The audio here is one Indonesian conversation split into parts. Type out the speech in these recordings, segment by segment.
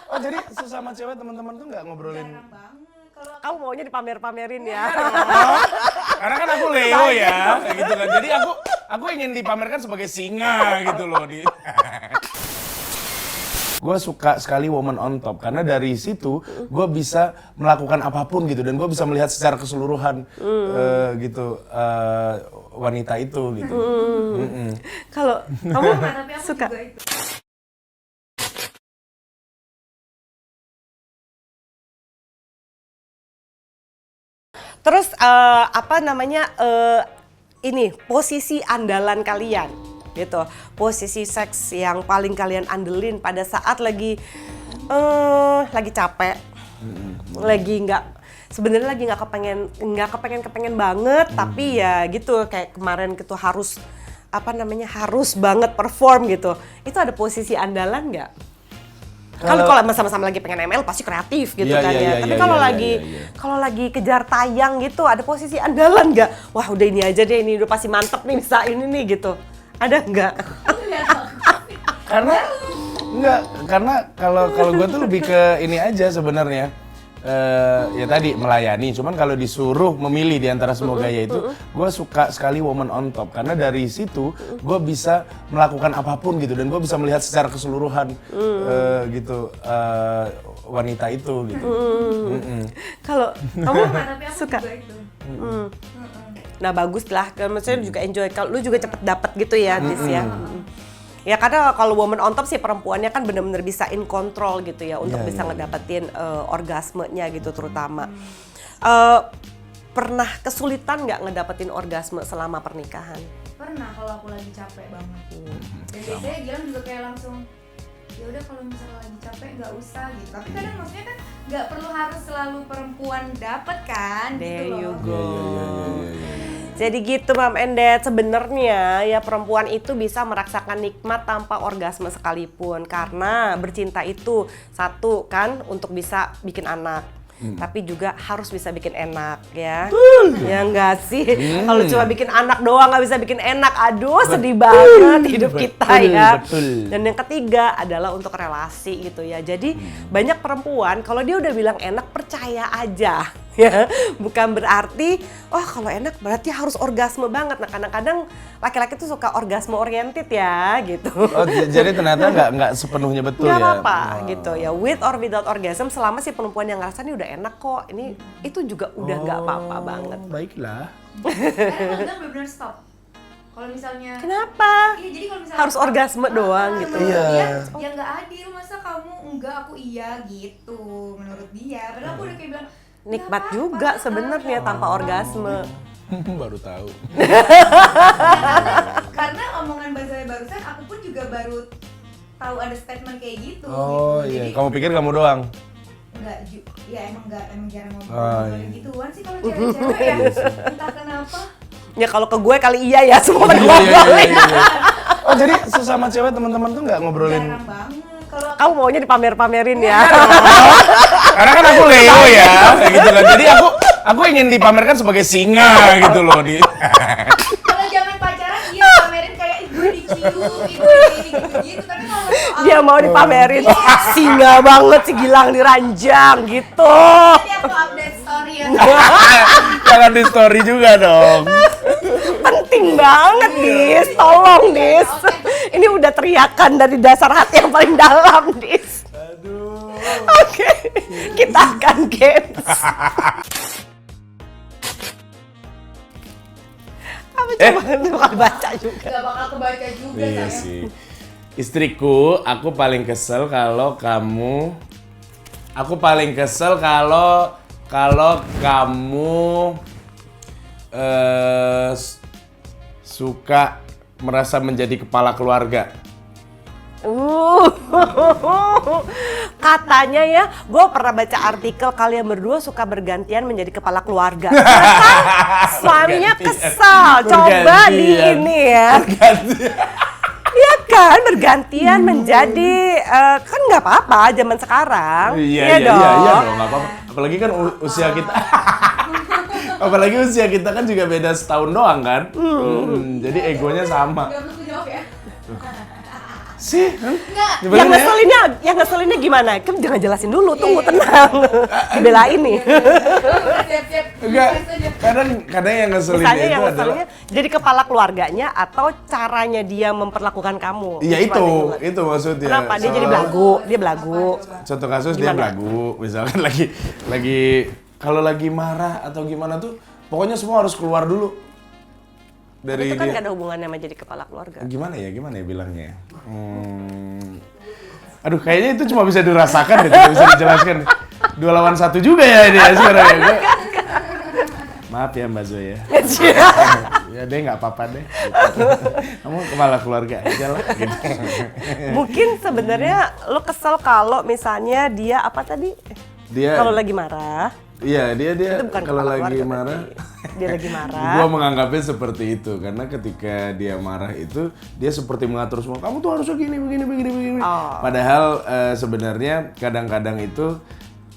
Oh jadi sesama cewek teman-teman tuh nggak ngobrolin? Jarang banget. Kalau Kamu maunya dipamer-pamerin ya. Karena kan aku Leo ya, kayak gitu kan. Jadi aku ingin dipamerkan sebagai singa gitu loh. Gue suka sekali woman on top karena dari situ gue bisa melakukan apapun gitu dan gue bisa melihat secara keseluruhan gitu wanita itu gitu. Kalau kamu tapi aku suka juga itu. terus apa namanya ini posisi andalan kalian gitu, posisi seks yang paling kalian andelin pada saat lagi capek, lagi sebenarnya lagi nggak kepengen banget, tapi ya gitu kayak kemarin gitu harus apa namanya harus banget perform gitu. Itu ada posisi andalan nggak? Kan kalau sama-sama lagi pengen ML pasti kreatif gitu Iya, kan iya, ya. iya, Tapi iya, kalau iya, lagi iya. kalau lagi kejar tayang gitu ada posisi andalan nggak? Wah udah ini aja deh, ini udah pasti mantep nih bisa ini nih gitu. Ada nggak? Karena kalau gue tuh lebih ke ini aja sebenarnya. Ya tadi melayani, cuman kalau disuruh memilih di antara semua gaya itu, gue suka sekali woman on top karena dari situ gue bisa melakukan apapun gitu dan gue bisa melihat secara keseluruhan gitu wanita itu gitu. Kalau kamu Tapi aku suka? juga itu. Nah bagus lah, kan maksudnya juga enjoy. Kalau lu juga cepet dapet gitu ya, Dis ya. Ya karena kalau woman on top sih perempuannya kan bener-bener bisa in control gitu ya untuk bisa ngedapetin orgasmenya gitu terutama. Pernah kesulitan nggak ngedapetin orgasme selama pernikahan? Pernah kalau aku lagi capek banget. Dan biasanya Gilang juga kayak langsung ya udah kalau misalnya lagi capek nggak usah gitu. Tapi kadang maksudnya kan nggak perlu harus selalu perempuan dapet kan There gitu you loh. go. Jadi gitu Mam and Dad, sebenarnya ya perempuan itu bisa merasakan nikmat tanpa orgasme sekalipun karena bercinta itu satu kan untuk bisa bikin anak. Tapi juga harus bisa bikin enak ya. Ya enggak sih? Kalau cuma bikin anak doang nggak bisa bikin enak, aduh sedih banget hidup kita ya. Betul. Dan yang ketiga adalah untuk relasi gitu ya. Jadi banyak perempuan kalau dia udah bilang enak percaya aja ya. Bukan berarti kalau enak berarti harus orgasme banget. Nah kadang-kadang laki-laki tuh suka orgasme oriented ya gitu. Oh jadi ternyata nggak sepenuhnya betul Nggak ya? apa-apa gitu ya, with or without orgasm selama si perempuan yang ngerasa ini udah enak kok, ini itu juga udah nggak apa-apa banget. Baiklah. Kadang Gilang benar-benar stop. Kalau misalnya Kenapa? iya, jadi kalau misalnya Harus orgasme doang gitu. menurut Iya. dia, ya nggak adil, masa kamu enggak aku iya gitu menurut dia. Padahal aku udah kayak bilang Nikmat "Nggak juga apa-apa, sebenarnya tanpa orgasme. Baru tahu. Karena omongan Mbak Zoe barusan aku pun juga baru tahu ada statement kayak gitu. Oh gitu. iya, Jadi kamu pikir kamu doang? enggak, ya emang jarang ngobrol Oh, iya. gituan sih kalau cewek-cewek ya. Entah kenapa. Ya kalau ke gue kali iya ya, semua pada Iya, ngobrolin. Oh jadi sesama cewek teman-teman tuh nggak ngobrolin? Jarang banget. Kalau Kamu maunya dipamer-pamerin ya. Karena kan aku Leo ya, kayak gitu kan. Jadi aku ingin dipamerkan sebagai singa gitu loh. kalau zaman pacaran dia pamerin kayak ibu dicium, ibu ini gitu-gitu. Tapi kalau soal Dia mau dipamerin, singa banget si Gilang diranjang gitu. nanti aku update story ya. Jangan di story juga dong. Penting banget, Dis. Tolong, Dis. Ini udah teriakan dari dasar hati yang paling dalam, Dis. Aduh. Oke, kita akan games. Kamu coba baca juga. Gak bakal kebaca juga Iya sayang. sih. Istriku, aku paling kesel kalau kamu kamu suka merasa menjadi kepala keluarga. Katanya ya, gue pernah baca artikel kalian berdua suka bergantian menjadi kepala keluarga. Karena kan suaminya kesal. Coba di Bergantian. ini ya. Iya kan, bergantian menjadi kan nggak apa-apa zaman sekarang. Iya dong, nggak apa-apa. Apalagi kan usia kita. Apalagi usia kita kan juga beda setahun doang kan. Jadi egonya sama. Gak perlu jawab ya. sih? Enggak. Yang ngeselinnya gimana? Kan jangan jelasin dulu, tunggu tenang. Dibelain nih. Siap-siap. Enggak, kadang yang ngeselin Misalnya itu yang adalah ngeselinnya jadi kepala keluarganya atau caranya dia memperlakukan kamu. iya Which one? itu maksudnya. Kenapa? Dia jadi belagu. Contoh kasus dia Gimana? belagu, misalkan lagi kalau lagi marah atau gimana tuh, pokoknya semua harus keluar dulu dari Itu kan dia. gak ada hubungannya sama jadi kepala keluarga. Gimana ya bilangnya? Aduh, kayaknya itu cuma bisa dirasakan, tidak bisa dijelaskan. 2 lawan 1 juga ya dia sekarang ya. Maaf ya Mbak Zoya. Ya deh, nggak apa-apa deh. Gitu. Kamu kepala keluarga aja lah. Gitu. Mungkin sebenarnya lo kesel kalau misalnya dia apa tadi? Dia Kalau lagi marah. Iya, dia Itu bukan kalau kepala lagi keluarga marah. berarti. Dia lagi marah. Gua menganggapnya seperti itu karena ketika dia marah itu dia seperti mengatur semua. Kamu tuh harusnya begini. Oh. Padahal sebenarnya kadang-kadang itu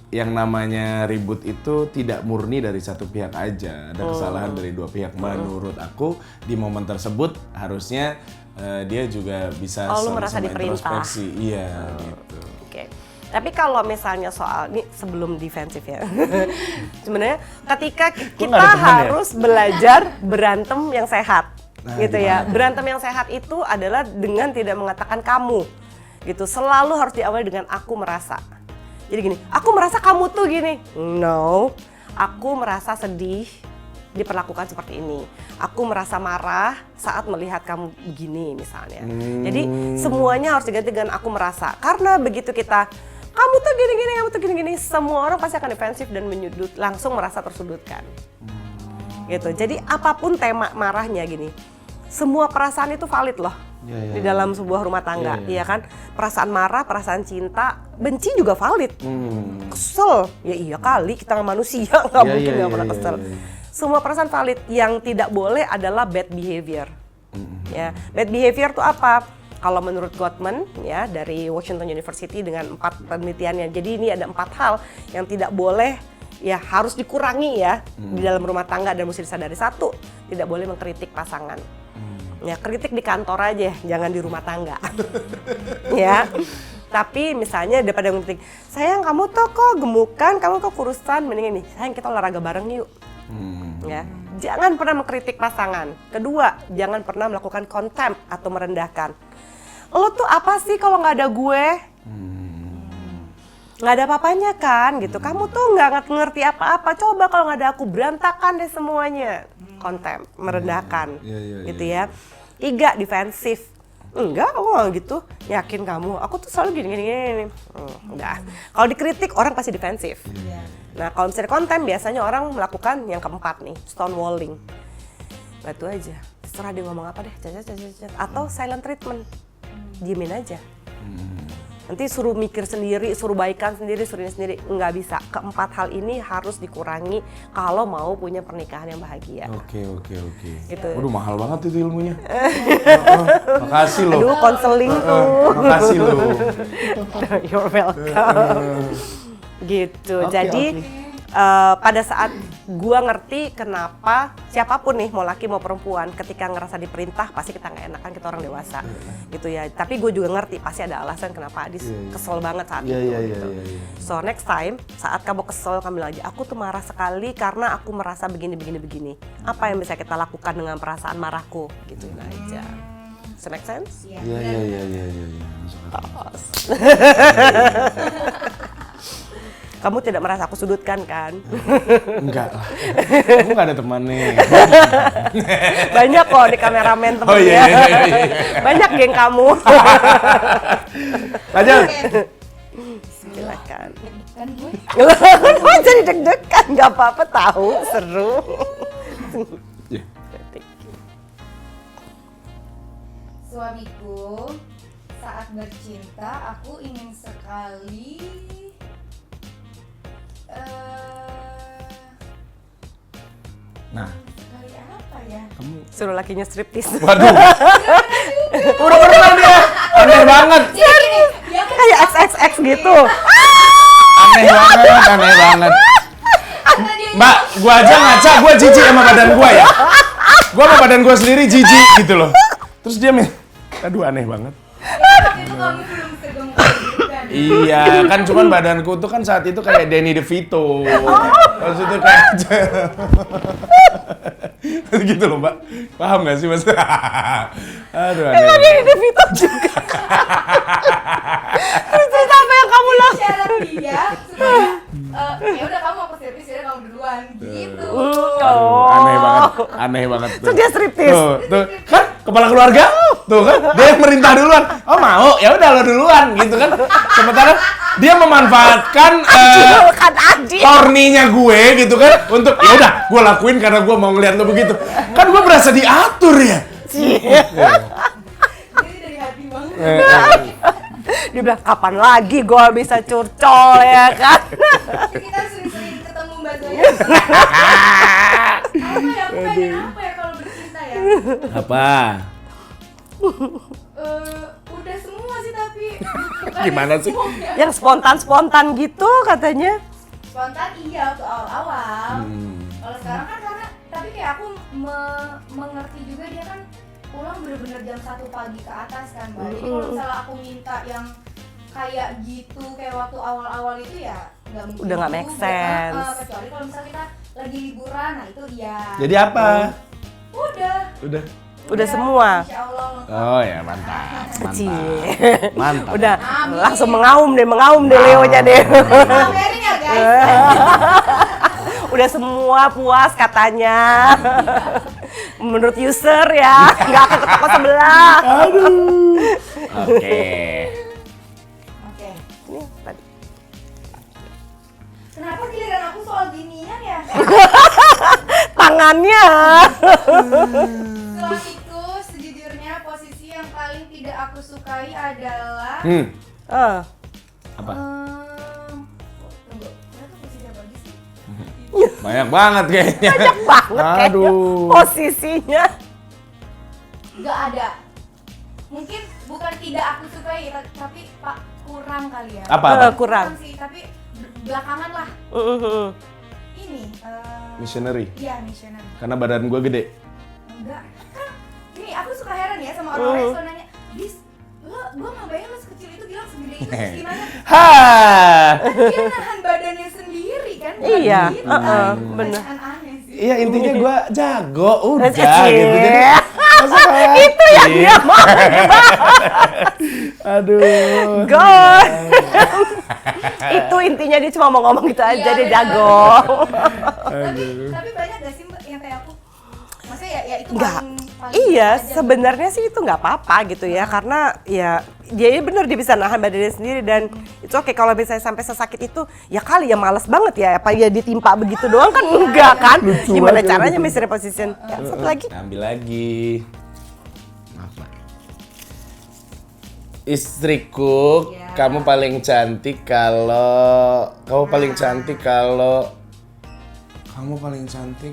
yang namanya ribut itu tidak murni dari satu pihak aja. Ada kesalahan dari dua pihak. Menurut aku di momen tersebut harusnya dia juga bisa lu merasa diperintah. introspeksi. Iya, gitu. Oke. Tapi kalau misalnya soal ini sebelum defensif ya, sebenarnya ketika kita nggak ada teman ya? harus belajar berantem yang sehat, Nah, gitu ya. gimana? Berantem yang sehat itu adalah dengan tidak mengatakan kamu, gitu. Selalu harus diawali dengan aku merasa. Jadi gini, aku merasa kamu tuh gini. No, aku merasa sedih diperlakukan seperti ini. Aku merasa marah saat melihat kamu begini misalnya. Jadi semuanya harus diganti dengan aku merasa. Karena begitu kita kamu tuh gini-gini, kamu tuh gini-gini, semua orang pasti akan defensif dan menyudut, langsung merasa tersudutkan. Gitu. Jadi apapun tema marahnya gini, semua perasaan itu valid loh. Di dalam sebuah rumah tangga, iya kan? Perasaan marah, perasaan cinta, benci juga valid. Kesel, ya iya kali, kita manusia, nggak mungkin nggak pernah kesel. Semua perasaan valid, yang tidak boleh adalah bad behavior. Ya, bad behavior itu apa? Kalau menurut Gottman ya dari Washington University dengan 4 penelitiannya, jadi ini ada 4 hal yang tidak boleh ya harus dikurangi ya di dalam rumah tangga dan mesti disadari. 1, tidak boleh mengkritik pasangan. Ya kritik di kantor aja, jangan di rumah tangga. Ya. Tapi misalnya daripada ngeritik, sayang kamu tuh kok gemukan, kamu kok kurusan, mending ini, sayang kita olahraga bareng yuk. Ya, jangan pernah mengkritik pasangan. Kedua, jangan pernah melakukan contempt atau merendahkan. Lo tuh apa sih kalau nggak ada gue? Nggak ada apa-apanya kan, gitu. Kamu tuh nggak ngerti apa-apa. Coba kalau nggak ada aku, berantakan deh semuanya. Contempt, merendahkan, gitu ya. 3, defensif. Enggak, aku nggak gitu. Yakin kamu, aku tuh selalu gini. Udah. Kalau dikritik, orang pasti defensif. Nah, kalau misalnya konten, biasanya orang melakukan yang keempat nih, stonewalling. Batu aja, terserah dia ngomong apa deh, cacat. Atau silent treatment, diemin aja. Nanti suruh mikir sendiri, suruh baikan sendiri, suruh ini sendiri, nggak bisa. Keempat hal ini harus dikurangi kalau mau punya pernikahan yang bahagia. Oke. Gitu. Waduh, mahal banget itu ilmunya. Makasih loh. Aduh, konseling tuh. Makasih loh. You're welcome. Gitu. Oke, Jadi pada saat gua ngerti kenapa siapapun nih mau laki mau perempuan ketika ngerasa diperintah pasti kita nggak enak kan, kita orang dewasa gitu ya. Tapi gue juga ngerti pasti ada alasan kenapa Adis kesel banget saat itu. Gitu. So next time saat kamu kesel kamu bilang aja, aku tuh marah sekali karena aku merasa begini. Apa yang bisa kita lakukan dengan perasaan marahku? Gituin aja. So make sense? Iya. Kamu tidak merasa aku sudutkan kan? Enggak lah. Aku nggak ada teman nih. Banyak kok di kameramen temennya. Oh iya. Banyak geng kamu. Lanjut. Silakan. Kan gue Kok jadi deg-degan? Gak apa-apa tahu, seru. suamiku saat bercinta aku ingin sekali Nah, sekali apa ya? Suruh lakinya striptis. waduh. Pura-pura dia. Aneh banget. Ya kan Kayak XXX gitu. Aneh banget. karena dia Mbak, gua aja ngaca, gua jijik sama badan gua ya. Gua sama badan gua sendiri jijik gitu loh. Terus dia aduh aneh banget. Waktu itu kamu belum segemuk gitu kan. Iya, kan cuman badanku tuh kan saat itu kayak Danny DeVito. Maksudnya kayak gitu loh, Mbak. Paham gak sih, Mas? Aduh, aneh. Danny DeVito juga. Terus apa yang kamu lakukan? Syarat dia supaya ya udah kamu aku servis ya kamu duluan gitu. Aduh, aneh banget tuh. Terus dia striptis. Tuh, kan kepala keluarga, tuh kan dia yang merintah duluan. Oh mau, ya udah lo duluan gitu kan. Sementara dia memanfaatkan Kan Adi. horninya gue gitu kan untuk ya udah gue lakuin karena gue mau ngeliat lo begitu. Kan gue berasa diatur ya. Jadi dari hati banget. Dia bilang kapan lagi gue bisa curcol ya kan? Jadi kita sering-sering ketemu Mbak Zoya. Apa ya, aku pengen apa ya kalau bercinta ya? Apa? Udah semua sih tapi bukan Gimana yang sih? semuanya. Yang spontan gitu katanya. Spontan iya waktu awal-awal. Kalau sekarang kan karena tapi kayak aku mengerti juga dia kan pulang bener-bener jam 1 pagi ke atas kan Mbak. Jadi kalau misalnya aku minta yang kayak gitu kayak waktu awal-awal itu ya nggak mungkin. Udah nggak make juga, sense. kecuali kalau misalnya kita lagi liburan, nah itu iya. Jadi apa? Udah. Udah semua. Insya Allah. Oh ya mantap. Cie. Mantap. Udah Amin. langsung mengaum deh Leonya deh. Pamerin ya guys. Udah semua puas katanya. Menurut user ya, nggak akan ke toko sebelah. Oke. Oke. Ini tadi. Kenapa giliran aku soal ginian ya? Tangannya. Suamiku sejujurnya posisi yang paling tidak aku sukai adalah Apa? tunggu, ternyata posisi apa lagi sih? Banyak banget kayaknya. Banyak banget kayaknya Aduh. posisinya. Gak ada. Mungkin bukan tidak aku sukai, tapi Pak kurang kali ya. Apa? Kurang. sih, tapi belakangan lah. Ini. Missionary. Iya, missionary. Karena badan gue gede. Enggak. Kan ini aku suka heran ya sama orang-orang yang suka nanya, "Bis, gua nggak bayang lo sekecil itu bilang segede itu terus gimana?" Ha. Dia nahan badannya sendiri kan? bukan Iya, kita. bener. Pertanyaan aneh sih. Iya intinya gue jago udah Cie. gitu. Jadi masa kayak Itu yang dia mau. Aduh. God. Itu intinya dia cuma mau ngomong gitu aja, Iya, dia bener. jago. Tapi banyak gak sih Mbak yang kayak aku? Maksudnya ya itu Nggak. paling Iya, aja. sebenarnya sih itu nggak apa-apa gitu ya, karena ya dia bener dia bisa nahan badannya sendiri dan itu oke kalau misalnya sampai sesakit itu ya kali ya males banget ya, apa ya ditimpa begitu doang kan enggak kan? Lucu Gimana banget caranya gitu. mesti reposition? Ya, satu lagi. Ambil lagi. Apa? Istriku, Iya. kamu paling cantik kalau kamu paling cantik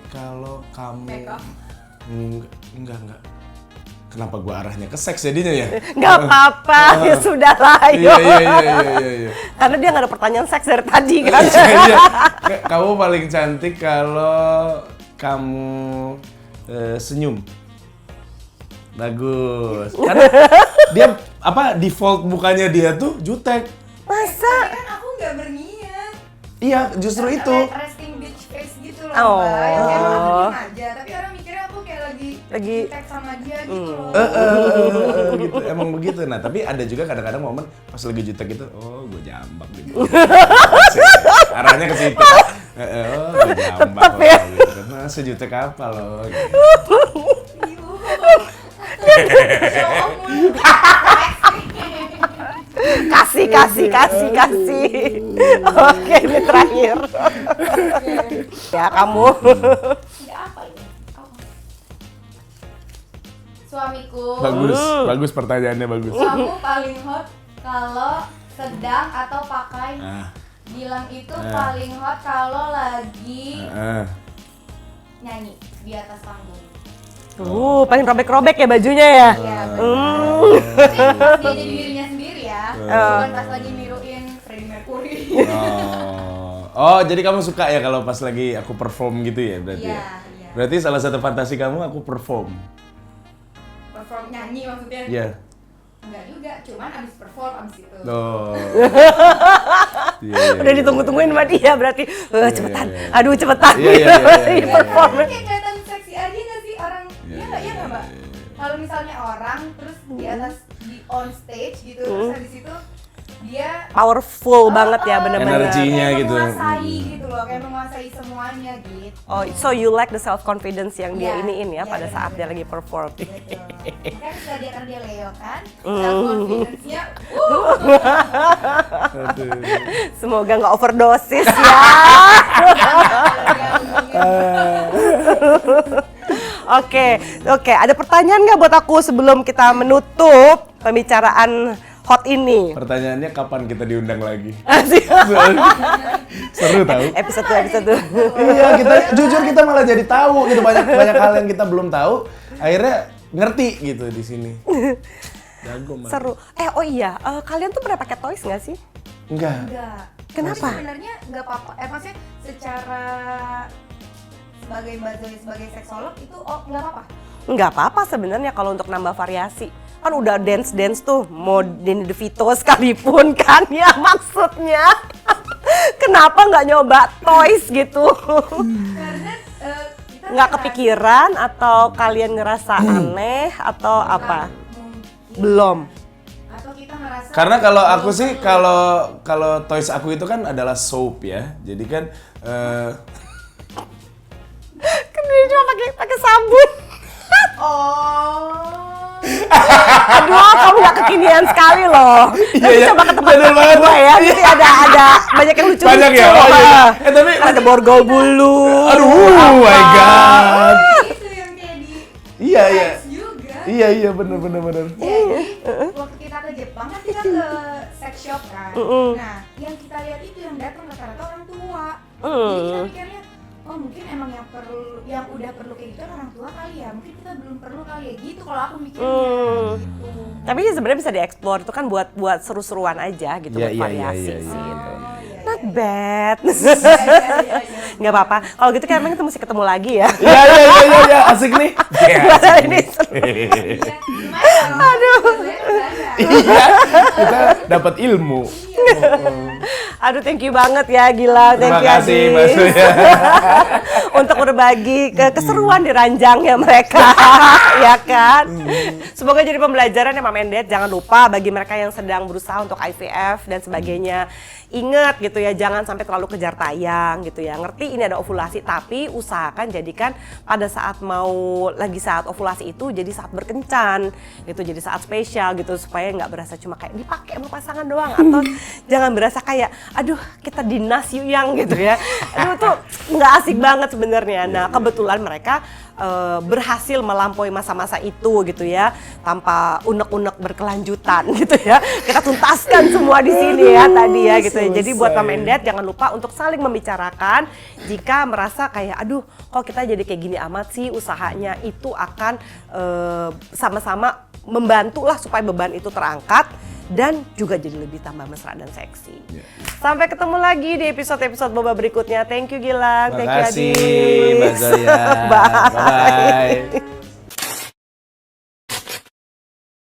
kalau kamu Make up. enggak. Kenapa gua arahnya ke seks jadinya ya? Nggak apa-apa, ya sudah lah Iya. Karena dia nggak ada pertanyaan seks dari tadi kan. Iya. Kamu paling cantik kalau kamu senyum. Bagus. Karena dia default mukanya dia tuh jutek. Masa? Tapi kan aku nggak berniat. Iya, justru itu. Resting bitch face gitu loh Oh. Mbak. Yang kayak aku diem aja, tapi orang mikirnya aku kayak lagi tag sama dia gitu loh. Gitu. Emang begitu. Nah, tapi ada juga kadang-kadang momen pas lagi jutek gitu, oh gue jambak gitu. Arahnya ke situ. Oh, gue jambak. Tetep ya. Gitu. Nah, sejutek apa lo? Gitu. Show off mulu. Kasih. Oke, ini terakhir. Ya kamu. Ya apa ini? Suamiku. Bagus pertanyaannya bagus. Kamu paling hot kalau sedang atau pakai. Bilang itu paling hot kalau lagi nyanyi di atas panggung. Paling robek-robek ya bajunya ya. Iya, benar. Pas dia jadi dirinya sendiri ya. Bukan pas lagi niruin Freddie Mercury. Oh, jadi kamu suka ya kalau pas lagi aku perform gitu ya berarti ya? Iya. Berarti salah satu fantasi kamu aku perform. Perform nyanyi maksudnya. Iya. Enggak juga, cuman abis perform abis itu. Oh. Udah ditunggu-tungguin sama dia berarti. Cepetan. Aduh cepetan. Iya, iya, iya, iya. Perform. Kayak kelihatan seksi aja nggak sih orang? Iya nggak mbak? Kalau misalnya orang terus di atas di on stage gitu, terus habis itu dia Powerful banget ya bener-bener. Energinya kayak gitu. menguasai gitu loh, kayak menguasai semuanya gitu. Oh, so you like the self confidence yang dia Iya, iniin ya iya, pada saat dia bener-bener. lagi perform. Betul. Kan sudah dia kan dia Leo kan, self confidence-nya, Semoga nggak overdosis ya. Oke, ada pertanyaan nggak buat aku sebelum kita menutup pembicaraan hot ini? Pertanyaannya kapan kita diundang lagi? Asik. Seru tahu. Episode 2. Iya, kita jujur kita malah jadi tahu gitu, banyak hal yang kita belum tahu, akhirnya ngerti gitu di sini. Jago mah. Seru. Oh iya, kalian tuh pernah pakai toys nggak sih? Enggak. Enggak. Kenapa? Tapi sebenarnya nggak apa-apa. Maksudnya secara sebagai Mbak Zoe sebagai seksolog itu nggak apa-apa. Nggak apa-apa sebenarnya kalau untuk nambah variasi. Kan udah dance tuh, mau Danny DeVito sekalipun kan ya maksudnya. Kenapa nggak nyoba toys gitu? Karena kita Nggak kan kepikiran atau kalian ngerasa aneh atau apa? mungkin, Belum. atau kita ngerasa Karena kalau aku sih kalau toys aku itu kan adalah soap ya. Jadi kan Kan dia cuma pakai sabun. Aduh, kamu nggak kekinian sekali loh. Nanti Iya, coba ke tempat bener banget. gue ya. Nanti ada banyak yang lucu-lucu. Banyak ya? Oh, iya. Tapi ada borgol bulu. aduh, my god. itu yang kayak di Iya, iya. Times juga. Iya, bener. Jadi waktu kita ke Jepang kan kita ke sex shop kan. Nah, yang kita lihat itu yang datang rata-rata orang tua. Jadi kita mikirnya, oh mungkin emang yang udah perlu kayak gitu orang tua kali ya. Mungkin kita belum perlu kali ya gitu kalau aku mikirnya gitu. Tapi sebenarnya bisa dieksplor itu kan buat seru-seruan aja gitu, Iya, buat iya, variasi iya, iya, sih. iya. Gitu. Oh, iya, Not iya. bad. Iya. Nggak apa-apa. Kalau gitu kan emang kita mesti ketemu lagi ya. Iya, asik nih. Ini seru. Iya, lumayan. Aduh. Iya, kita dapat ilmu. Aduh, thank you banget ya, gila. Terima Thank you, kasih, Adis. Mbak Zoya. Untuk berbagi keseruan di ranjangnya mereka, ya kan? Semoga jadi pembelajaran ya, Mam Endet. Jangan lupa bagi mereka yang sedang berusaha untuk IVF dan sebagainya, ingat gitu ya, jangan sampai terlalu kejar tayang gitu ya. Ngerti ini ada ovulasi, tapi usahakan jadikan pada saat saat ovulasi itu jadi saat berkencan gitu, jadi saat spesial gitu, supaya nggak berasa cuma kayak dipakai sama pasangan doang, atau jangan berasa kayak aduh kita dinas yang gitu ya. Aduh tuh nggak asik banget sebenarnya. Nah kebetulan mereka berhasil melampaui masa-masa itu gitu ya, tanpa unek-unek berkelanjutan gitu ya. Kita tuntaskan semua di sini ya tadi ya gitu ya. Jadi buat Mam Endet jangan lupa untuk saling membicarakan jika merasa kayak aduh kok kita jadi kayak gini amat sih usahanya, itu akan sama-sama membantu lah supaya beban itu terangkat dan juga jadi lebih tambah mesra dan seksi. Sampai ketemu lagi di episode-episode Boba berikutnya. Thank you Gilang, thank you Makasih, Adis. Mbak Zoya. Bye. Bye.